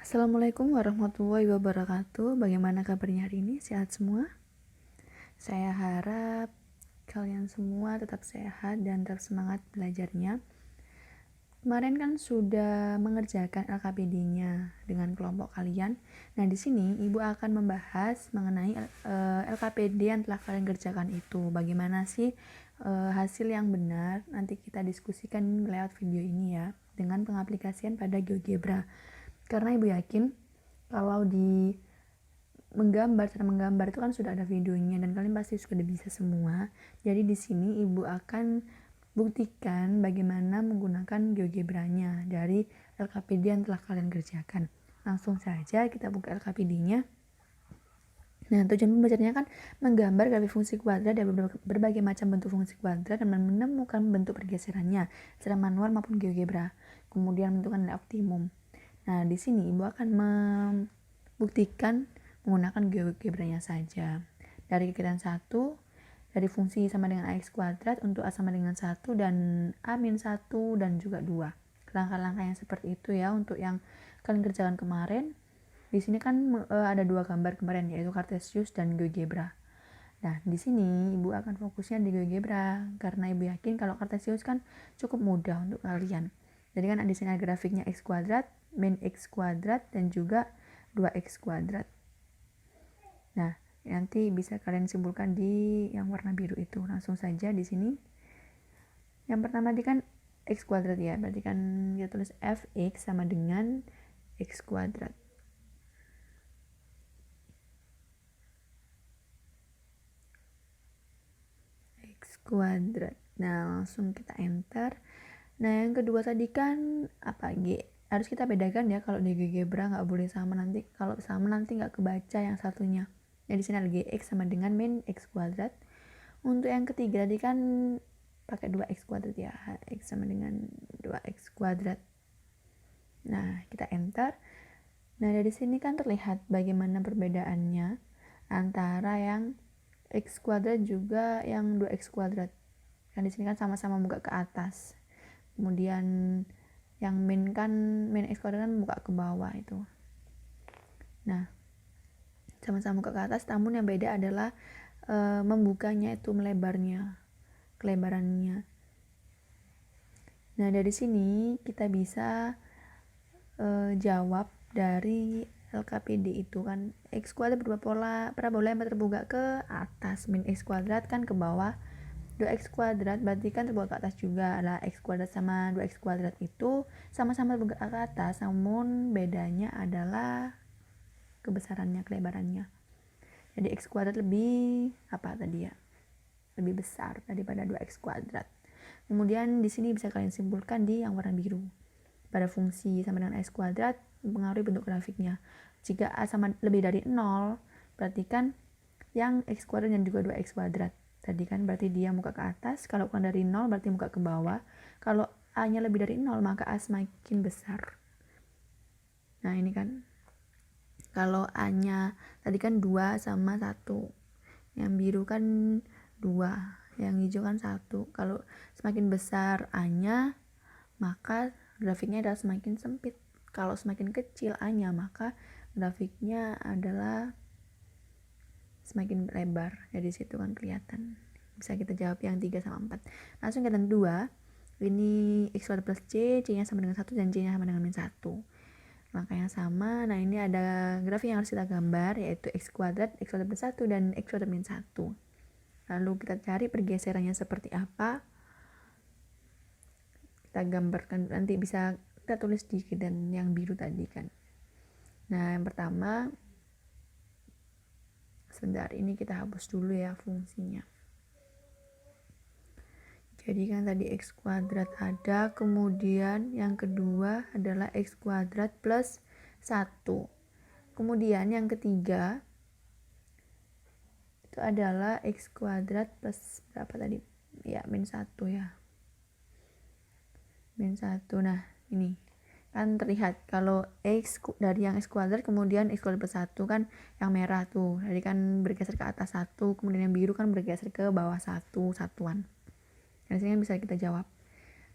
Assalamualaikum warahmatullahi wabarakatuh. Bagaimana kabarnya hari ini? Sehat semua? Saya harap kalian semua tetap sehat dan tetap semangat belajarnya. Kemarin kan sudah mengerjakan LKPD-nya dengan kelompok kalian. Nah, di sini Ibu akan membahas mengenai LKPD yang telah kalian kerjakan itu. Bagaimana sih hasil yang benar? Nanti kita diskusikan lewat video ini ya, dengan pengaplikasian pada GeoGebra. Karena Ibu yakin kalau di cara menggambar itu kan sudah ada videonya dan kalian pasti sudah bisa semua. Jadi di sini Ibu akan buktikan bagaimana menggunakan GeoGebra-nya dari LKPD yang telah kalian kerjakan. Langsung saja kita buka LKPD-nya. Nah, tujuan pembelajarannya kan menggambar grafik fungsi kuadrat dan berbagai macam bentuk fungsi kuadrat dan menemukan bentuk pergeserannya secara manual maupun GeoGebra. Kemudian menentukan nilai optimum. Nah, di sini Ibu akan membuktikan menggunakan GeoGebra-nya saja. Dari kegiatan 1, dari fungsi sama dengan AX kuadrat untuk A sama dengan 1 dan A-1 dan juga 2. Langkah-langkah yang seperti itu ya untuk yang kalian kerjakan kemarin. Di sini kan ada 2 gambar kemarin yaitu Cartesius dan GeoGebra. Nah, di sini Ibu akan fokusnya di GeoGebra karena Ibu yakin kalau Cartesius kan cukup mudah untuk kalian. Jadi kan di sini ada grafiknya X kuadrat, min X kuadrat dan juga 2X kuadrat. Nah, nanti bisa kalian simpulkan di yang warna biru itu. Langsung saja di sini. Yang pertama tadi kan X kuadrat ya. Berarti kan kita tulis Fx sama dengan X kuadrat. X kuadrat. Nah, langsung kita enter. Nah, yang kedua tadi kan apa? G. Harus kita bedakan ya, kalau di GeoGebra nggak boleh sama, nanti kalau sama nanti nggak kebaca yang satunya. Nah, di sini ada Gx sama dengan min X kuadrat. Untuk yang ketiga tadi kan pakai 2X kuadrat ya. X sama dengan 2X kuadrat. Nah, kita enter. Nah, dari sini kan terlihat bagaimana perbedaannya antara yang X kuadrat juga yang 2X kuadrat. Kan di sini kan sama-sama buka ke atas. Kemudian yang min X kuadrat kan buka ke bawah itu. Nah, sama-sama buka ke atas, namun yang beda adalah membukanya itu melebarnya, kelebarannya. Nah, dari sini kita bisa jawab dari LKPD itu kan X kuadrat parabola yang terbuka ke atas, min X kuadrat kan ke bawah, 2X kuadrat berarti kan terbuka ke atas juga. Lah X kuadrat sama 2X kuadrat itu sama-sama terbuka ke atas, namun bedanya adalah kebesarannya, kelebarannya. Jadi X kuadrat lebih lebih besar daripada 2X kuadrat. Kemudian di sini bisa kalian simpulkan di yang warna biru. Pada fungsi sama dengan X kuadrat mempengaruhi bentuk grafiknya. Jika A sama lebih dari 0, berarti kan yang X kuadrat dan juga 2X kuadrat. Tadi kan berarti dia muka ke atas, kalau kurang dari 0 berarti muka ke bawah. Kalau A-nya lebih dari 0, maka A semakin besar. Nah, ini kan kalau A-nya tadi kan 2 sama 1. Yang biru kan 2, yang hijau kan 1. Kalau semakin besar A-nya, maka grafiknya adalah semakin sempit. Kalau semakin kecil A-nya, maka grafiknya adalah semakin lebar. Jadi situ kan kelihatan. Bisa kita jawab yang 3 sama 4. Langsung ke yang 2. Ini X kuadrat plus C, C-nya sama dengan 1 dan C-nya sama dengan min 1. Langkahnya sama. Nah, ini ada grafik yang harus kita gambar, yaitu X kuadrat plus 1 dan X kuadrat min 1. Lalu kita cari pergeserannya seperti apa. Kita gambarkan, nanti bisa kita tulis di dan yang biru tadi kan. Nah, yang pertama, sebentar, ini kita hapus dulu ya fungsinya. Jadi kan tadi X kuadrat ada, kemudian yang kedua adalah X kuadrat plus 1. Kemudian yang ketiga itu adalah X kuadrat plus berapa tadi? Ya, min 1 ya. Min 1. Nah, ini kan terlihat kalau X dari yang X kuadrat kemudian X kuadrat plus 1 kan yang merah tuh. Jadi kan bergeser ke atas 1, kemudian yang biru kan bergeser ke bawah 1 satuan. Dari sini bisa kita jawab.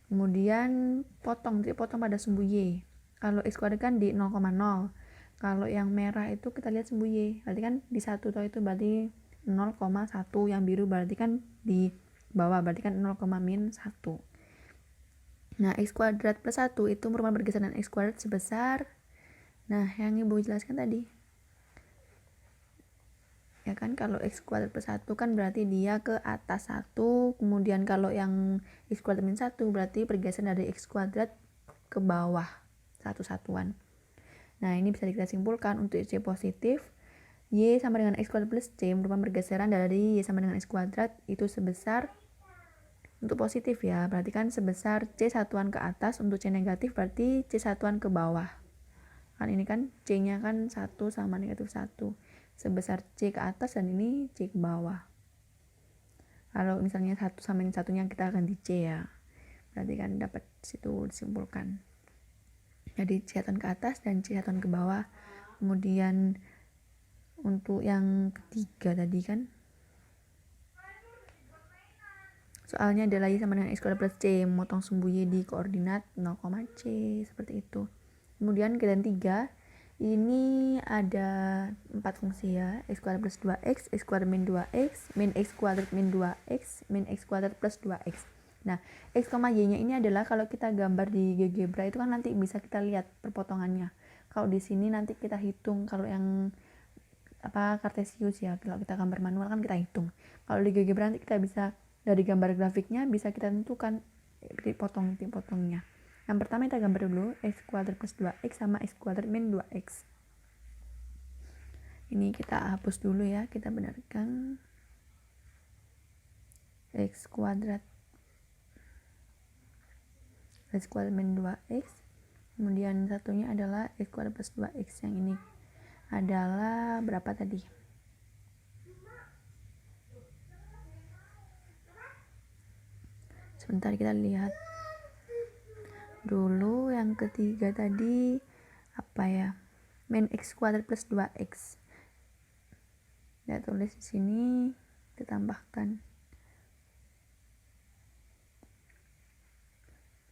Kemudian potong pada sumbu Y. Kalau X kuadrat kan di 0,0. Kalau yang merah itu kita lihat sumbu Y, berarti kan di 1 toh, itu berarti 0,1. Yang biru berarti kan di bawah, berarti kan 0,-1. Nah, X kuadrat plus 1 itu merupakan pergeseran X kuadrat sebesar, nah yang ibu jelaskan tadi ya kan, kalau X kuadrat plus 1 kan berarti dia ke atas 1, kemudian kalau yang X kuadrat min 1 berarti pergeseran dari X kuadrat ke bawah satu satuan. Nah, ini bisa kita simpulkan untuk Y positif, Y sama dengan X kuadrat plus C merupakan pergeseran dari Y sama dengan X kuadrat itu sebesar, untuk positif ya, berarti kan sebesar C satuan ke atas, untuk C negatif berarti C satuan ke bawah. Kan ini kan C-nya kan 1 sama negatif 1. Sebesar C ke atas dan ini C ke bawah. Kalau misalnya 1 sama yang satunya kita akan di C ya. Berarti kan dapat situ disimpulkan. Jadi C satuan ke atas dan C satuan ke bawah. Kemudian untuk yang ketiga tadi kan soalnya adalah Y sama dengan X kuadrat plus C, memotong sumbu Y di koordinat 0, C, seperti itu. Kemudian keadaan 3, ini ada 4 fungsi ya, X kuadrat plus 2X, X kuadrat min 2X, min X kuadrat min 2X, min X kuadrat plus 2X. Nah, X, Y nya ini adalah kalau kita gambar di GeoGebra itu kan nanti bisa kita lihat perpotongannya. Kalau di sini nanti kita hitung, kalau yang Cartesius ya, kalau kita gambar manual kan kita hitung. Kalau di GeoGebra nanti kita bisa dari gambar grafiknya bisa kita tentukan potongnya. Yang pertama kita gambar dulu X kuadrat plus 2X sama X kuadrat min 2X. Ini kita hapus dulu ya, kita benarkan X kuadrat min 2X. Kemudian satunya adalah X kuadrat plus 2X, yang ini adalah berapa tadi? Sebentar kita lihat dulu yang ketiga tadi apa ya, min X kuadrat plus 2X. Kita tulis di sini, kita tambahkan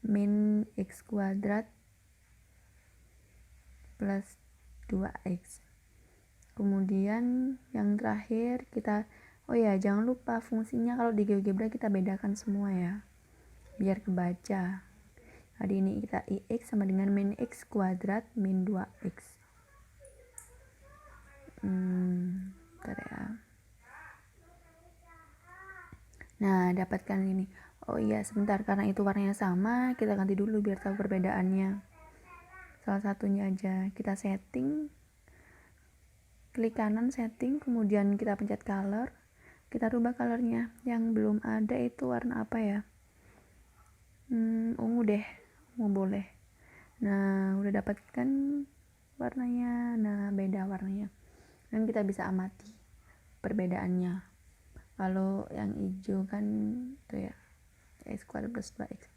min X kuadrat plus 2X. Kemudian yang terakhir kita, oh ya jangan lupa fungsinya kalau di GeoGebra kita bedakan semua ya, biar kebaca. Hari ini kita IX sama dengan min X kuadrat min 2X. Bentar ya. Nah, dapatkan ini. Oh iya, sebentar, karena itu warnanya sama, kita ganti dulu biar tahu perbedaannya. Salah satunya aja, kita setting, klik kanan setting, kemudian kita pencet color, kita rubah colornya. Yang belum ada itu warna apa ya? Ungu deh, ungu boleh. Nah, udah dapatkan warnanya. Nah, beda warnanya. Dan kita bisa amati perbedaannya. Kalau yang hijau kan itu ya, X kuadrat plus 2X.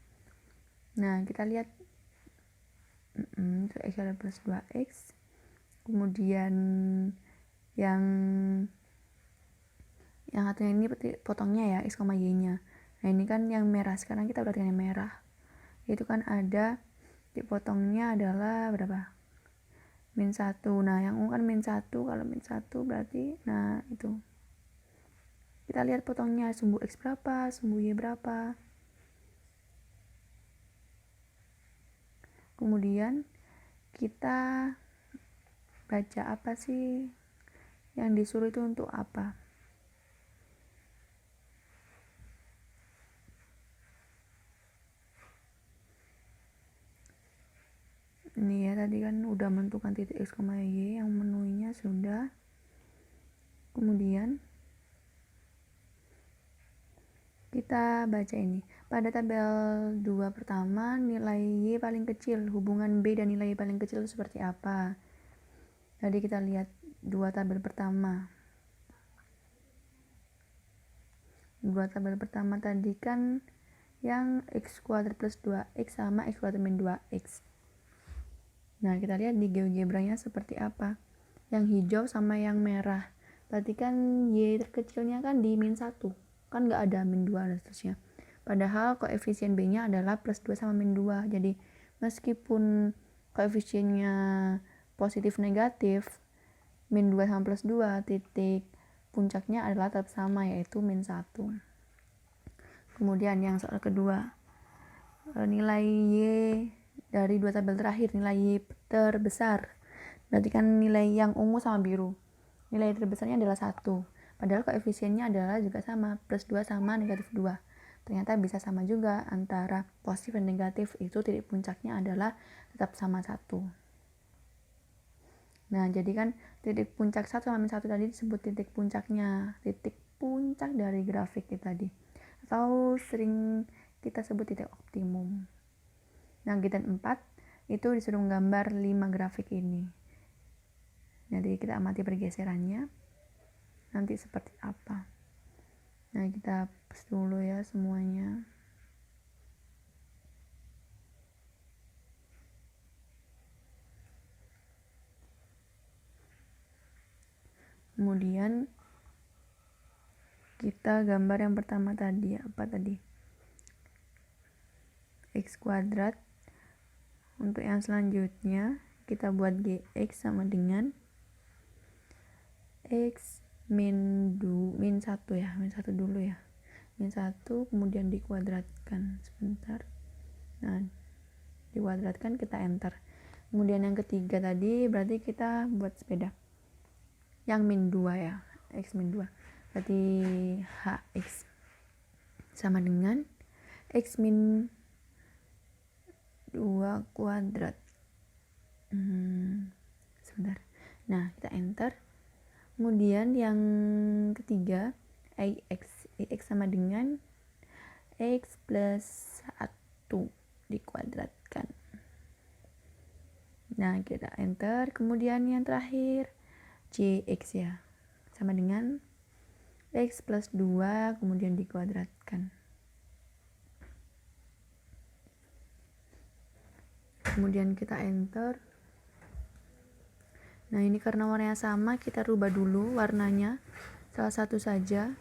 Nah, kita lihat itu X kuadrat plus 2X. Kemudian yang satunya ini potongnya ya, X, Y nya. Nah, ini kan yang merah. Sekarang kita perhatikan yang merah. Itu kan ada dipotongnya adalah berapa? min 1. Nah, yang ungu kan min 1. Kalau min 1 berarti, nah itu. Kita lihat potongnya, sumbu X berapa, sumbu Y berapa. Kemudian kita baca apa sih yang disuruh itu untuk apa. Ini ya, tadi kan udah menentukan titik X, Y, yang menunya sudah. Kemudian kita baca ini. Pada tabel 2 pertama, nilai Y paling kecil. Hubungan B dan nilai Y paling kecil seperti apa? Tadi kita lihat 2 tabel pertama. 2 tabel pertama tadi kan yang X kuadrat plus 2X sama X kuadrat min 2X. Nah, kita lihat di GeoGebra-nya seperti apa. Yang hijau sama yang merah. Berarti kan Y terkecilnya kan di min 1. Kan nggak ada min 2 dan seterusnya. Padahal koefisien B nya adalah plus 2 sama min 2. Jadi meskipun koefisiennya positif negatif, min 2 sama plus 2, titik puncaknya adalah tetap sama, yaitu min 1. Kemudian yang soal kedua, nilai Y dari dua tabel terakhir, nilai Y terbesar. Berarti kan nilai yang ungu sama biru. Nilai terbesarnya adalah 1. Padahal koefisiennya adalah juga sama, plus 2 sama negatif 2. Ternyata bisa sama juga antara positif dan negatif, itu titik puncaknya adalah tetap sama 1. Nah, jadi kan titik puncak 1 sama min 1 tadi disebut titik puncaknya, titik puncak dari grafik tadi. Atau sering kita sebut titik optimum. Nah, giliran 4 itu disuruh menggambar 5 grafik ini. Jadi kita amati pergeserannya nanti seperti apa. Nah, kita hapus dulu ya semuanya. Kemudian kita gambar yang pertama tadi, apa tadi? X kuadrat. Untuk yang selanjutnya kita buat Gx sama dengan X min 1 ya, min 1 dulu ya, min 1 kemudian dikuadratkan sebentar. Nah, dikuadratkan, kita enter. Kemudian yang ketiga tadi berarti kita buat sepeda yang min 2 ya, X min 2, berarti Hx sama dengan X min 2 kuadrat. Sebentar. Nah, kita enter. Kemudian yang ketiga, Ix sama dengan X plus 1 dikuadratkan. Nah, kita enter. Kemudian yang terakhir, Cx ya, sama dengan X plus 2 kemudian dikuadratkan. Kemudian kita enter. Nah, ini karena warnanya sama, kita rubah dulu warnanya, salah satu saja.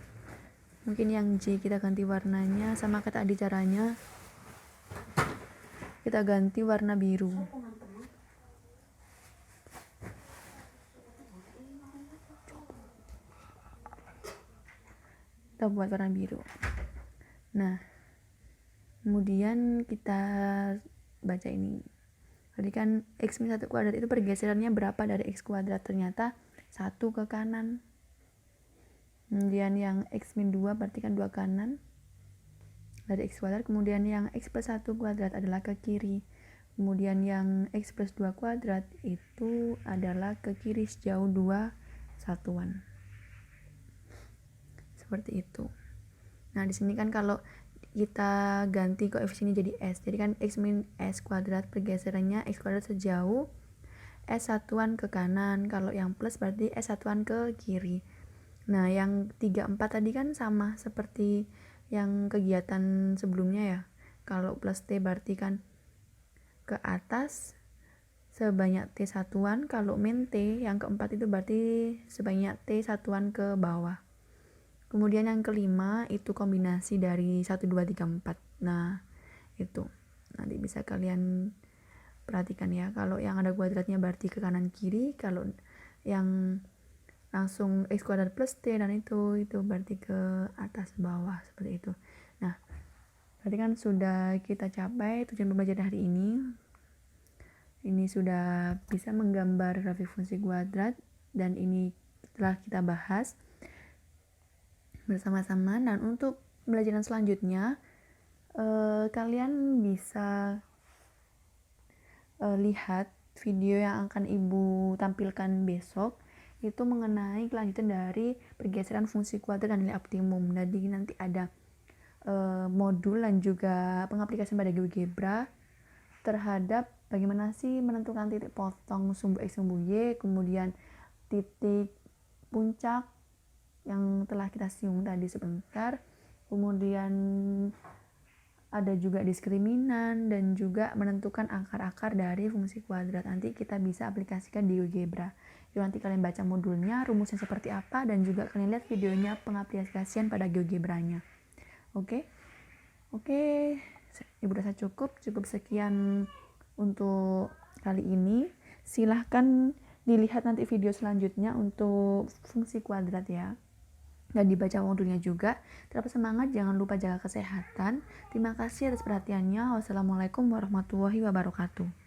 Mungkin yang J kita ganti warnanya, sama kata tadi caranya. Kita ganti warna biru. Kita buat warna biru. Nah, kemudian kita baca ini. Tadi kan X min 1 kuadrat itu pergeserannya berapa dari X kuadrat? Ternyata 1 ke kanan. Kemudian yang X min 2 berarti kan 2 kanan dari X kuadrat. Kemudian yang X plus 1 kuadrat adalah ke kiri. Kemudian yang X plus 2 kuadrat itu adalah ke kiri sejauh 2 satuan. Seperti itu. Nah, di sini kan kalau kita ganti koefisiennya jadi S, jadi kan X min S kuadrat pergeserannya X kuadrat sejauh S satuan ke kanan. Kalau yang plus berarti S satuan ke kiri. Nah, yang 3, 4 tadi kan sama seperti yang kegiatan sebelumnya ya. Kalau plus T berarti kan ke atas sebanyak T satuan. Kalau min T yang keempat itu berarti sebanyak T satuan ke bawah. Kemudian yang kelima itu kombinasi dari 1, 2, 3, 4. Nah, itu nanti bisa kalian perhatikan ya. Kalau yang ada kuadratnya berarti ke kanan kiri. Kalau yang langsung X kuadrat plus T dan itu berarti ke atas bawah, seperti itu. Nah, berarti kan sudah kita capai tujuan pembelajaran hari ini. Ini sudah bisa menggambar grafik fungsi kuadrat, dan ini telah kita bahas bersama-sama. Dan untuk pembelajaran selanjutnya kalian bisa lihat video yang akan ibu tampilkan besok, itu mengenai kelanjutan dari pergeseran fungsi kuadrat dan nilai optimum. Jadi nanti ada modul dan juga pengaplikasian pada GeoGebra terhadap bagaimana sih menentukan titik potong sumbu X sumbu Y, kemudian titik puncak yang telah kita singgung tadi sebentar, kemudian ada juga diskriminan dan juga menentukan akar-akar dari fungsi kuadrat. Nanti kita bisa aplikasikan di GeoGebra. Jadi nanti kalian baca modulnya, rumusnya seperti apa, dan juga kalian lihat videonya pengaplikasian pada GeoGebra-nya. Oke, Ibu rasa cukup sekian untuk kali ini. Silahkan dilihat nanti video selanjutnya untuk fungsi kuadrat ya, dan dibaca modulnya juga. Tetap semangat, jangan lupa jaga kesehatan. Terima kasih atas perhatiannya. Wassalamualaikum warahmatullahi wabarakatuh.